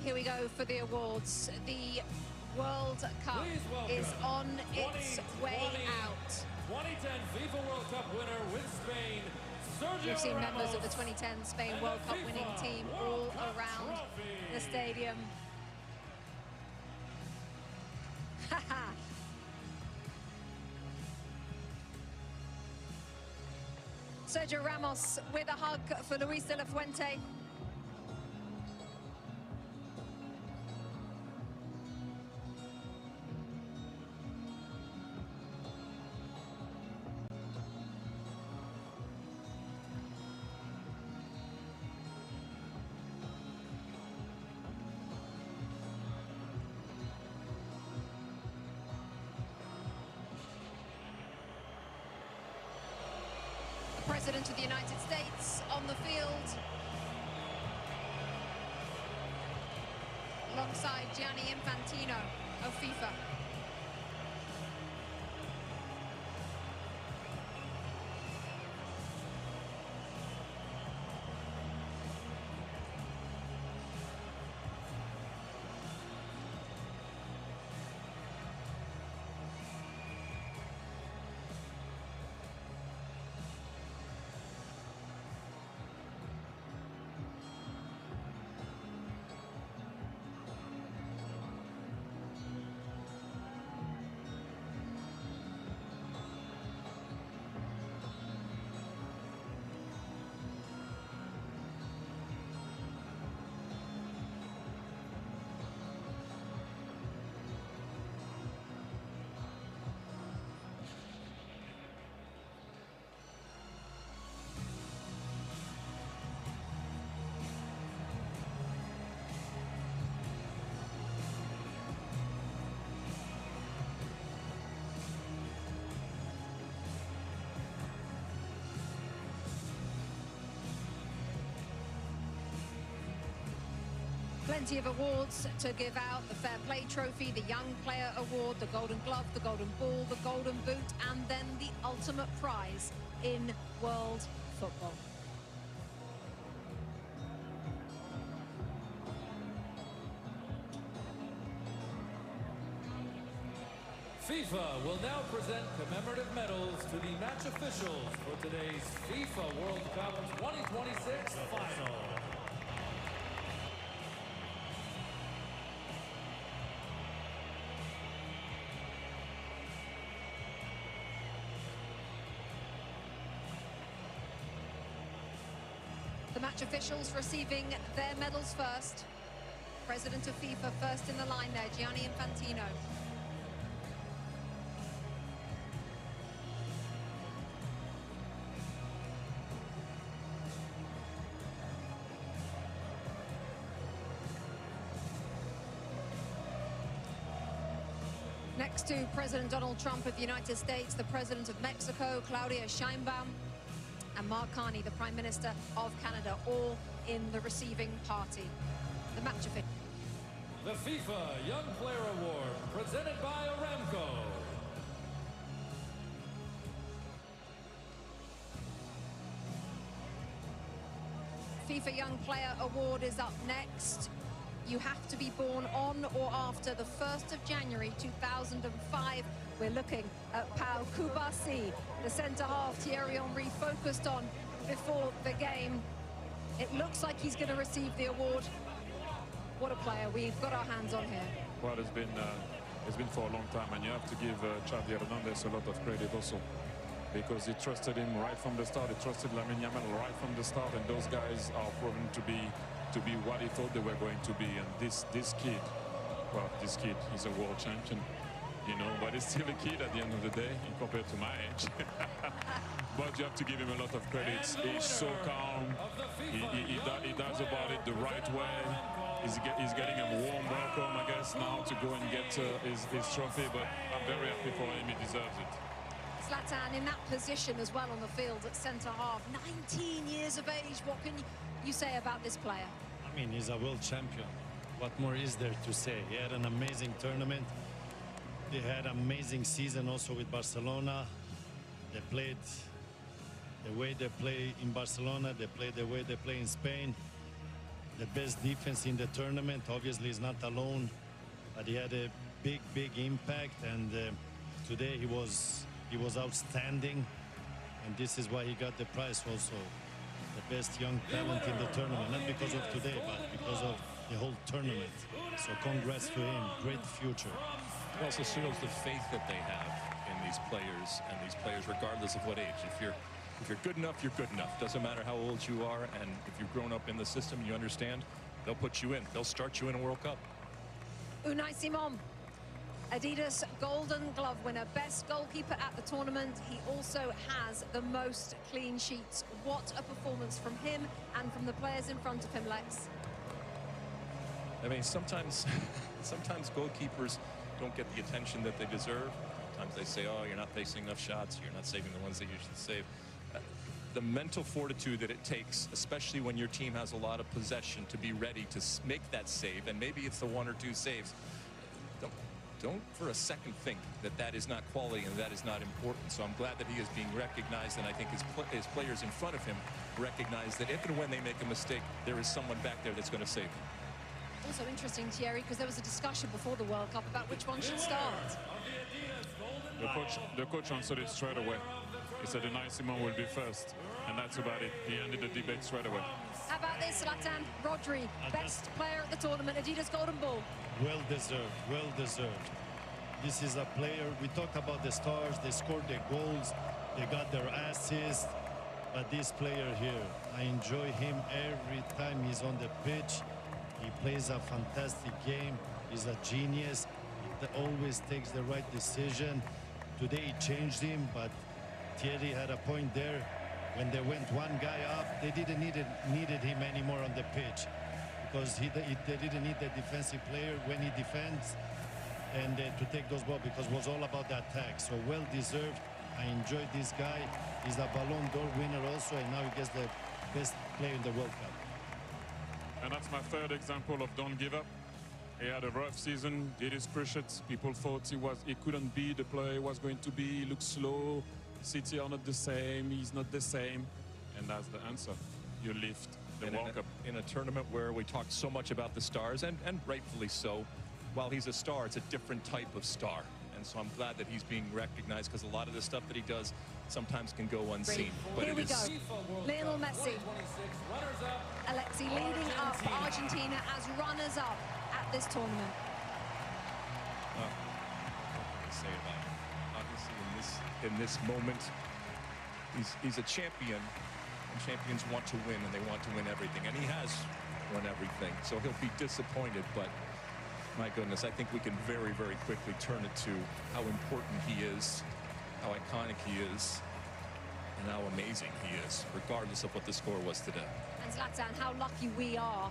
Here we go for the awards. The World Cup is on its way out. 2010 FIFA World Cup winner with Spain, Sergio We've seen members Ramos of the 2010 Spain World Cup winning team all around the stadium. Sergio Ramos with a hug for Luis de la Fuente. President of the United States on the field, alongside Gianni Infantino of FIFA. Plenty of awards to give out: the Fair Play Trophy, the Young Player Award, the Golden Glove, the Golden Ball, the Golden Boot, and then the ultimate prize in world football. FIFA will now present commemorative medals to the match officials for today's FIFA World Cup 2026 final. The match officials receiving their medals first. President of FIFA first in the line there, Gianni Infantino. Next to President Donald Trump of the United States, the President of Mexico, Claudia Sheinbaum, and Mark Carney, the Prime Minister of Canada, all in the receiving party. The match official. The FIFA Young Player Award, presented by Aramco. FIFA Young Player Award is up next. You have to be born on or after the 1st of January 2005. We're looking at Pau Kubasi, the centre-half Thierry Henry focused on before the game. It looks like he's going to receive the award. What a player we've got our hands on here. Well, it's been for a long time, and you have to give Xavi Hernandez a lot of credit also, because he trusted him right from the start. He trusted Lamine Yamal right from the start, and those guys are proven to be what he thought they were going to be. And this kid, well, this kid is a world champion, you know, but he's still a kid at the end of the day compared to my age. But you have to give him a lot of credit. He's so calm. He does about it the right way. He's getting a warm welcome, I guess, now to go and get his trophy. But I'm very happy for him. He deserves it. Zlatan in that position as well on the field at centre-half. 19 years of age. What can you say about this player? I mean, he's a world champion. What more is there to say? He had an amazing tournament. They had an amazing season also with Barcelona. They played the way they play in Barcelona. They play the way they play in Spain. the best defense in the tournament. Obviously, he's not alone, but he had a big impact. And today he was outstanding, and this is why he got the prize also. The best young talent in the tournament, not because of today, but because of the whole tournament. So congrats to him. Great future. It also shows the faith that they have in these players, and these players regardless of what age. If you're good enough, you're good enough. Doesn't matter how old you are, and if you've grown up in the system, you understand, they'll put you in. They'll start you in a World Cup. Unai Simon, Adidas Golden Glove winner, best goalkeeper at the tournament. He also has the most clean sheets. What a performance from him and from the players in front of him, Lex. I mean, sometimes goalkeepers don't get the attention that they deserve. Sometimes they say, oh, you're not facing enough shots, you're not saving the ones that you should save. The mental fortitude that it takes, especially when your team has a lot of possession, to be ready to make that save, and maybe it's the 1 or 2 saves. Don't for a second think that that is not quality and that is not important. So I'm glad that he is being recognized, and I think his players in front of him recognize that if and when they make a mistake, there is someone back there that's going to save them. Also interesting, Thierry, because there was a discussion before the World Cup about which one should start. The coach answered it straight away. He said Unai Simon will be first, and that's about it. He ended the debate straight away. How about this, Zlatan? Rodri, best player at the tournament, Adidas Golden Ball. Well deserved, well deserved. This is a player, we talked about the stars, they scored their goals, they got their assists, but this player here, I enjoy him every time he's on the pitch. He plays a fantastic game, he's a genius, he always takes the right decision. Today he changed him, but Thierry had a point there. When they went one guy up, they didn't needed him anymore on the pitch, because they didn't need the defensive player when he defends and to take those balls, because it was all about the attack. So well deserved. I enjoyed this guy. He's a Ballon d'Or winner also, and now he gets the best player in the World Cup. And that's my third example of don't give up. He had a rough season, did his cruciates. People thought he couldn't be the player he was going to be. He looked slow. City are not the same. He's not the same. And that's the answer. You lift the World Cup. In a tournament where we talked so much about the stars, and rightfully so, while he's a star, it's a different type of star. And so I'm glad that he's being recognized, because a lot of the stuff that he does sometimes can go unseen. Here we go. Lionel Messi. Alexi leading up Argentina as runners-up at this tournament. What can I say about it? Obviously, in this moment, he's a champion, and champions want to win, and they want to win everything, and he has won everything. So he'll be disappointed, but my goodness, I think we can very, very quickly turn it to how important he is, how iconic he is, and how amazing he is, regardless of what the score was today. And Zlatan, how lucky we are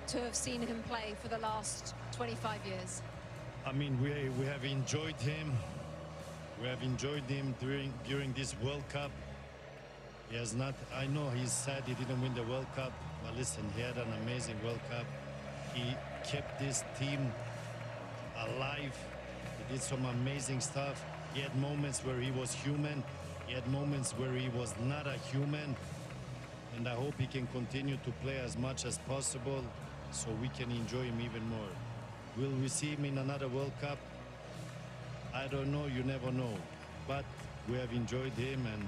to have seen him play for the last 25 years. I mean, we have enjoyed him. We have enjoyed him during this World Cup. He has not, I know he's sad he didn't win the World Cup, but listen, he had an amazing World Cup. He kept this team alive. He did some amazing stuff. He had moments where he was human. He had moments where he was not a human. And I hope he can continue to play as much as possible so we can enjoy him even more. Will we see him in another World Cup? I don't know, you never know. But we have enjoyed him, and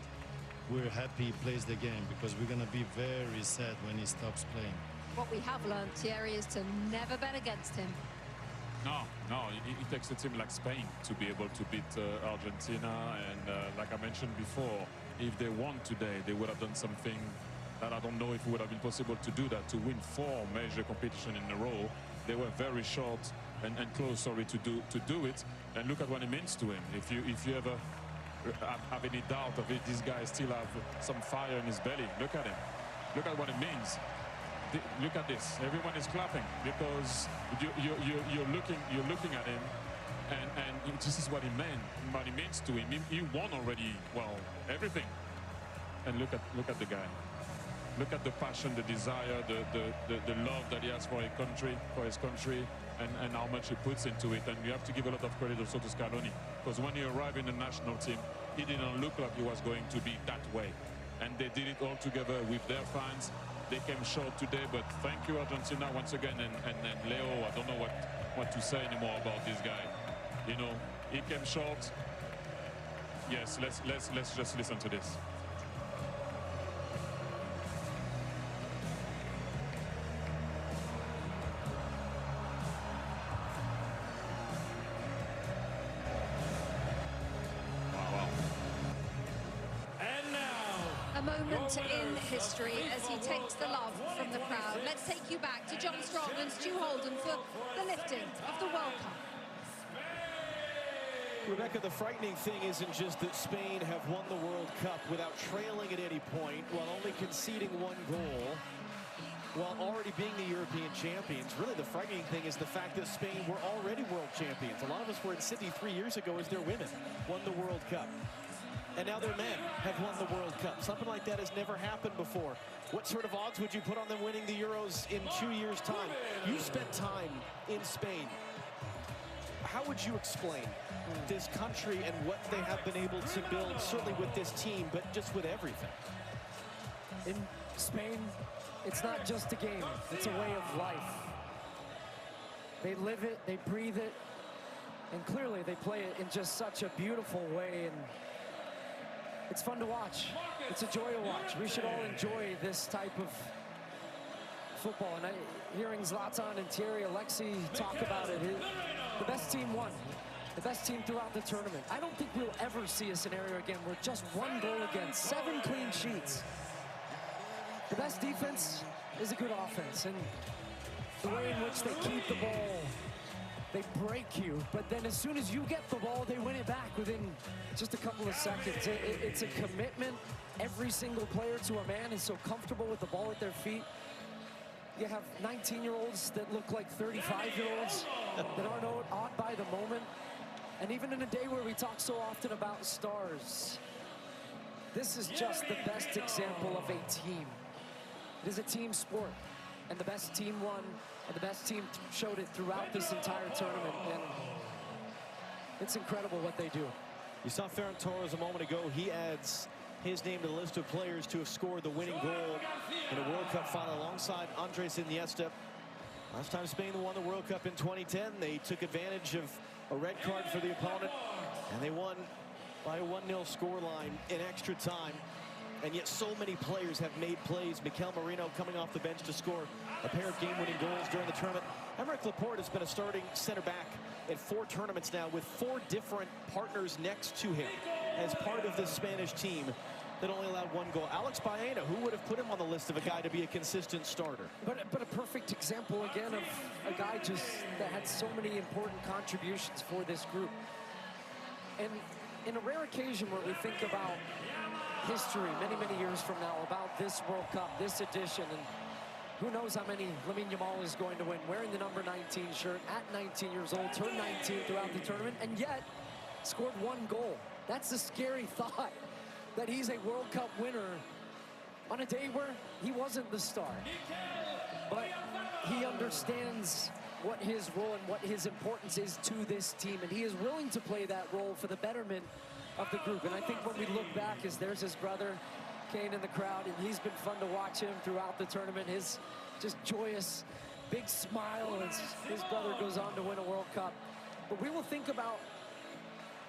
we're happy he plays the game, because we're going to be very sad when he stops playing. What we have learned, Thierry, is to never bet against him. No, it takes a team like Spain to be able to beat Argentina. And like I mentioned before, if they won today, they would have done something that I don't know if it would have been possible to do that, to win 4 major competitions in a row. They were very short and close, sorry, to do it. And look at what it means to him. If you ever have any doubt of it, this guy still have some fire in his belly. Look at him. Look at what it means. Look at this. Everyone is clapping, because you're looking at him, and this is what he meant. What he means to him. He won already. Well, everything. And look at the guy. Look at the passion, the desire, the love that he has for his country, and how much he puts into it. And you have to give a lot of credit also to Scaloni, because when he arrived in the national team, he didn't look like he was going to be that way. And they did it all together with their fans, they came short today, but thank you, Argentina, once again. And Leo, I don't know what to say anymore about this guy. You know, he came short. Yes, let's just listen to this. A moment in history as he takes the love from the crowd. Let's take you back to John Strong and Stu Holden for the lifting of the World Cup. Rebecca, the frightening thing isn't just that Spain have won the World Cup without trailing at any point, while only conceding 1 goal, while already being the European champions. Really, the frightening thing is the fact that Spain were already world champions. A lot of us were in Sydney 3 years ago as their women won the World Cup. And now their men have won the World Cup. Something like that has never happened before. What sort of odds would you put on them winning the Euros in 2 years' time? You spent time in Spain. How would you explain this country and what they have been able to build, certainly with this team, but just with everything? In Spain, it's not just a game, it's a way of life. They live it, they breathe it, and clearly they play it in just such a beautiful way, and it's fun to watch. It's a joy to watch. We should all enjoy this type of football. And hearing Zlatan and Thierry Alexis talk about it, the best team won. The best team throughout the tournament. I don't think we'll ever see a scenario again where just 1 goal against, 7 clean sheets. The best defense is a good offense. And the way in which they keep the ball, they break you, but then as soon as you get the ball, they win it back within just a couple of seconds. It's a commitment. Every single player to a man is so comfortable with the ball at their feet. You have 19-year-olds that look like 35-year-olds that aren't awed by the moment. And even in a day where we talk so often about stars, this is just the best example of a team. It is a team sport, and the best team won. And the best team showed it throughout this entire tournament, and it's incredible what they do. You saw Ferran Torres a moment ago. He adds his name to the list of players to have scored the winning goal in a World Cup final alongside Andres Iniesta. Last time Spain won the World Cup in 2010, they took advantage of a red card for the opponent, and they won by a 1-0 scoreline in extra time. And yet so many players have made plays. Mikel Merino coming off the bench to score a pair of game-winning goals during the tournament. Aymeric Laporte has been a starting center back at 4 tournaments now with 4 different partners next to him as part of this Spanish team that only allowed 1 goal. Alex Baena, who would have put him on the list of a guy to be a consistent starter? But a perfect example, again, of a guy just that had so many important contributions for this group. And in a rare occasion where we think about history many, many years from now, about this World Cup, this edition, and who knows how many Lamine Yamal is going to win, wearing the number 19 shirt at 19 years old, turned 19 throughout the tournament, and yet scored 1 goal. That's a scary thought, that he's a World Cup winner on a day where he wasn't the star. But he understands what his role and what his importance is to this team, and he is willing to play that role for the betterment of the group. And I think when we look back, as there's his brother Kane in the crowd, and he's been fun to watch him throughout the tournament. His just joyous big smile as his brother goes on to win a World Cup. But we will think about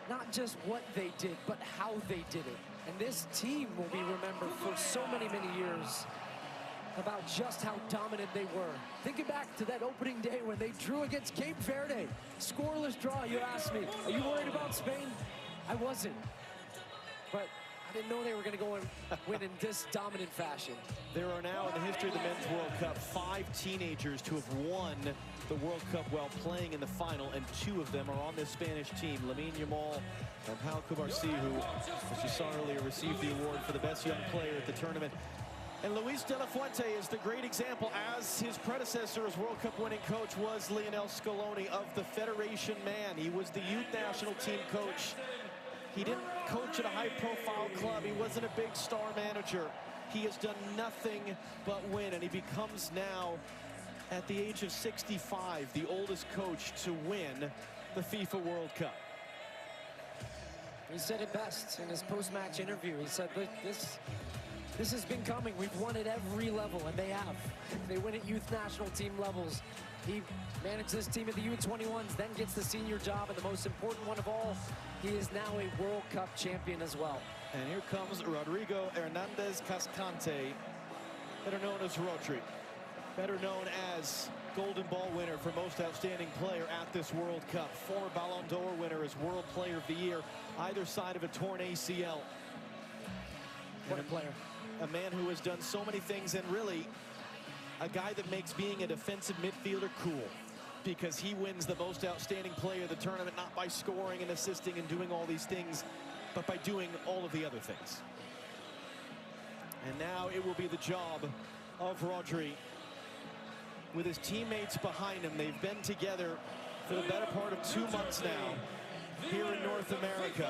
not just what they did, but how they did it. And this team will be remembered for so many, many years about just how dominant they were. Thinking back to that opening day when they drew against Cape Verde. Scoreless draw, you asked me, are you worried about Spain? I wasn't. But I didn't know they were going to go and win in this dominant fashion. There are now, in the history of the Men's World Cup, 5 teenagers to have won the World Cup while playing in the final, and 2 of them are on this Spanish team. Lamine Yamal and Pau Cubarsí, who, as you saw earlier, received the award for the best young player at the tournament. And Luis de la Fuente is the great example, as his predecessor as World Cup winning coach was Lionel Scaloni, of the Federation man. He was the youth national team coach. He didn't coach at a high-profile club. He wasn't a big star manager. He has done nothing but win, and he becomes now, at the age of 65, the oldest coach to win the FIFA World Cup. He said it best in his post-match interview. He said, this This has been coming. We've won at every level, and they have. They win at youth national team levels. He managed this team at the U21s, then gets the senior job, and the most important one of all, he is now a World Cup champion as well. And here comes Rodrigo Hernandez Cascante, better known as Rodri, better known as Golden Ball winner for most outstanding player at this World Cup, former Ballon d'Or winner as World Player of the Year, either side of a torn ACL. What a player. A man who has done so many things, and really a guy that makes being a defensive midfielder cool, because he wins the most outstanding player of the tournament, not by scoring and assisting and doing all these things, but by doing all of the other things. And now it will be the job of Rodri with his teammates behind him. They've been together for the better part of 2 months now here in North America.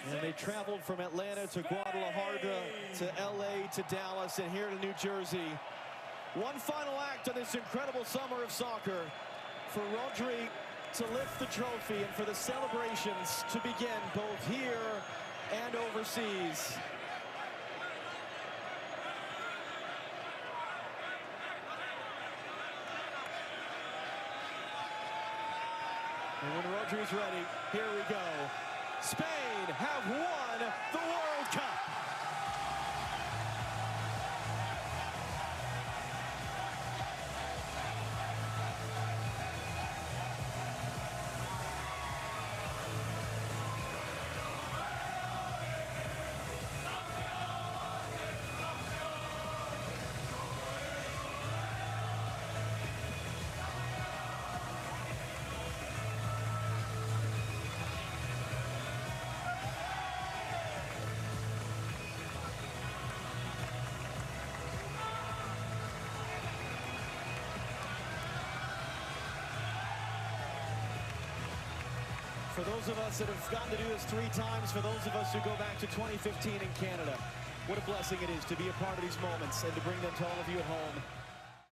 And they traveled from Atlanta to Guadalajara to LA to Dallas and here to New Jersey. One final act on this incredible summer of soccer for Rodri to lift the trophy and for the celebrations to begin both here and overseas. And when Rodri's ready, here we go. Spain have won the World Cup. For those of us that have gotten to do this 3 times, for those of us who go back to 2015 in Canada, what a blessing it is to be a part of these moments and to bring them to all of you at home.